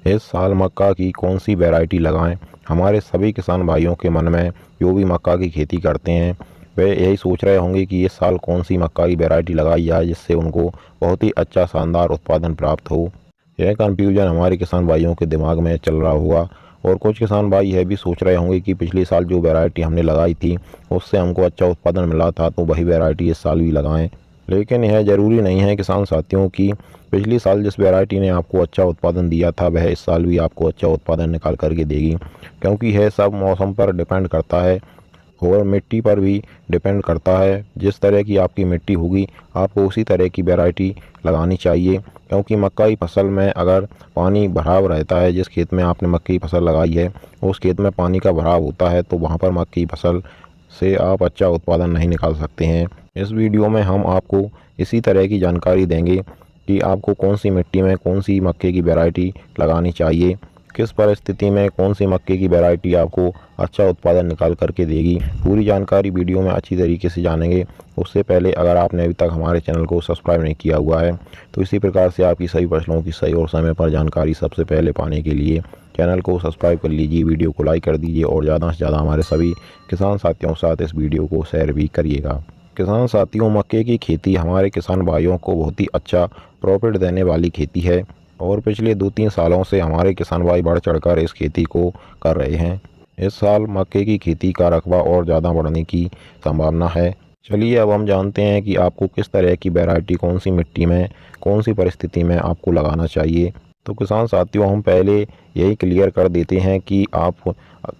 इस साल मक्का की कौन सी वैरायटी लगाएं? हमारे सभी किसान भाइयों के मन में जो भी मक्का की खेती करते हैं वे यही सोच रहे होंगे कि इस साल कौन सी मक्का की वैरायटी लगाई जाए जिससे उनको बहुत ही अच्छा शानदार उत्पादन प्राप्त हो। यह कन्फ्यूजन हमारे किसान भाइयों के दिमाग में चल रहा होगा और कुछ किसान भाई यह भी सोच रहे होंगे कि पिछले साल जो वैरायटी हमने लगाई थी उससे हमको अच्छा उत्पादन मिला था तो वही वैरायटी इस साल भी लगाएं। लेकिन यह ज़रूरी नहीं है किसान साथियों की पिछले साल जिस वैरायटी ने आपको अच्छा उत्पादन दिया था वह इस साल भी आपको अच्छा उत्पादन निकाल करके देगी, क्योंकि यह सब मौसम पर डिपेंड करता है और मिट्टी पर भी डिपेंड करता है। जिस तरह की आपकी मिट्टी होगी आपको उसी तरह की वैरायटी लगानी चाहिए, क्योंकि मक्का की फसल में अगर पानी भराव रहता है, जिस खेत में आपने मक्के की फसल लगाई है उस खेत में पानी का भराव होता है तो वहाँ पर मक्के की फसल से आप अच्छा उत्पादन नहीं निकाल सकते हैं। इस वीडियो में हम आपको इसी तरह की जानकारी देंगे कि आपको कौन सी मिट्टी में कौन सी मक्के की वैरायटी लगानी चाहिए, किस परिस्थिति में कौन सी मक्के की वैरायटी आपको अच्छा उत्पादन निकाल करके देगी। पूरी जानकारी वीडियो में अच्छी तरीके से जानेंगे। उससे पहले अगर आपने अभी तक हमारे चैनल को सब्सक्राइब नहीं किया हुआ है तो इसी प्रकार से आपकी सभी फसलों की सही और समय पर जानकारी सबसे पहले पाने के लिए चैनल को सब्सक्राइब कर लीजिए, वीडियो को लाइक कर दीजिए और ज़्यादा से ज़्यादा हमारे सभी किसान साथियों के साथ इस वीडियो को शेयर भी करिएगा। किसान साथियों, मक्के की खेती हमारे किसान भाइयों को बहुत ही अच्छा प्रॉफिट देने वाली खेती है और पिछले 2-3 सालों से हमारे किसान भाई बढ़ चढ़कर इस खेती को कर रहे हैं। इस साल मक्के की खेती का रकबा और ज़्यादा बढ़ने की संभावना है। चलिए अब हम जानते हैं कि आपको किस तरह की वैरायटी कौन सी मिट्टी में कौन सी परिस्थिति में आपको लगाना चाहिए। तो किसान साथियों, हम पहले यही क्लियर कर देते हैं कि आप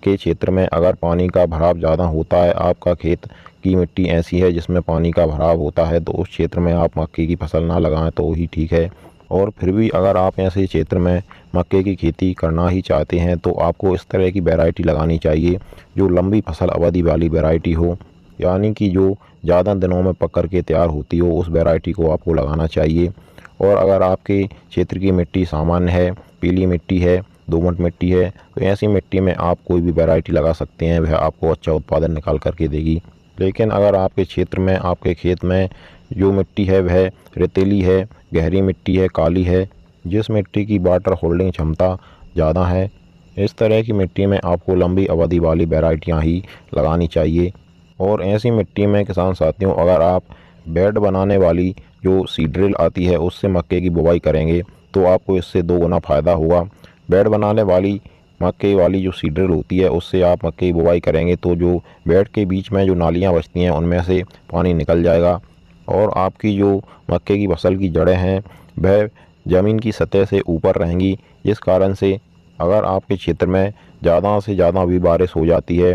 के क्षेत्र में अगर पानी का भराव ज़्यादा होता है, आपका खेत की मिट्टी ऐसी है जिसमें पानी का भराव होता है, तो उस क्षेत्र में आप मक्के की फसल ना लगाएं तो ही ठीक है। और फिर भी अगर आप ऐसे क्षेत्र में मक्के की खेती करना ही चाहते हैं तो आपको इस तरह की वैरायटी लगानी चाहिए जो लंबी फसल अवधि वाली वैरायटी हो, यानी कि जो ज़्यादा दिनों में पक कर के तैयार होती हो, उस वैरायटी को आपको लगाना चाहिए। और अगर आपके क्षेत्र की मिट्टी सामान्य है, पीली मिट्टी है, दोमट मिट्टी है, तो ऐसी मिट्टी में आप कोई भी वैरायटी लगा सकते हैं, वह आपको अच्छा उत्पादन निकाल करके देगी। लेकिन अगर आपके क्षेत्र में आपके खेत में जो मिट्टी है वह रेतीली है, गहरी मिट्टी है, काली है, जिस मिट्टी की वाटर होल्डिंग क्षमता ज़्यादा है, इस तरह की मिट्टी में आपको लंबी अवधि वाली वैरायटियाँ ही लगानी चाहिए। और ऐसी मिट्टी में किसान साथियों, अगर आप बेड बनाने वाली जो सीड्रिल आती है उससे मक्के की बुवाई करेंगे तो आपको इससे 2 गुना फ़ायदा होगा। बेड बनाने वाली मक्के वाली जो सीड्रिल होती है उससे आप मक्के की बुवाई करेंगे तो जो बेड के बीच में जो नालियाँ बचती हैं उनमें से पानी निकल जाएगा और आपकी जो मक्के की फसल की जड़ें हैं वह ज़मीन की सतह से ऊपर रहेंगी, जिस कारण से अगर आपके क्षेत्र में ज़्यादा से ज़्यादा भी बारिश हो जाती है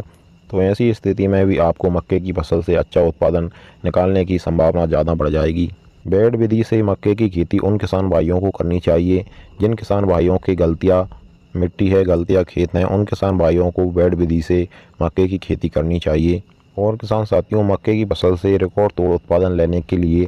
तो ऐसी स्थिति में भी आपको मक्के की फसल से अच्छा उत्पादन निकालने की संभावना ज़्यादा बढ़ जाएगी। बेड विधि से मक्के की खेती उन किसान भाइयों को करनी चाहिए जिन किसान भाइयों की गलतियाँ मिट्टी है, गलतियाँ खेत हैं, उन किसान भाइयों को बेड विधि से मक्के की खेती करनी चाहिए। और किसान साथियों, मक्के की फसल से रिकॉर्ड तोड़ उत्पादन लेने के लिए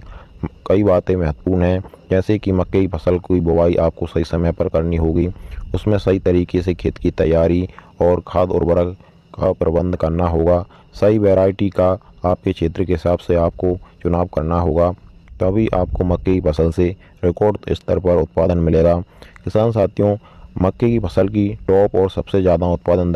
कई बातें महत्वपूर्ण हैं, जैसे कि मक्के की फसल की बुवाई आपको सही समय पर करनी होगी, उसमें सही तरीके से खेत की तैयारी और खाद उर्वरक का प्रबंध करना होगा, सही वैरायटी का आपके क्षेत्र के हिसाब से आपको चुनाव करना होगा, तभी आपको मक्के की फसल से रिकॉर्ड स्तर पर उत्पादन मिलेगा। किसान साथियों, मक्के की फसल की टॉप और सबसे ज़्यादा उत्पादन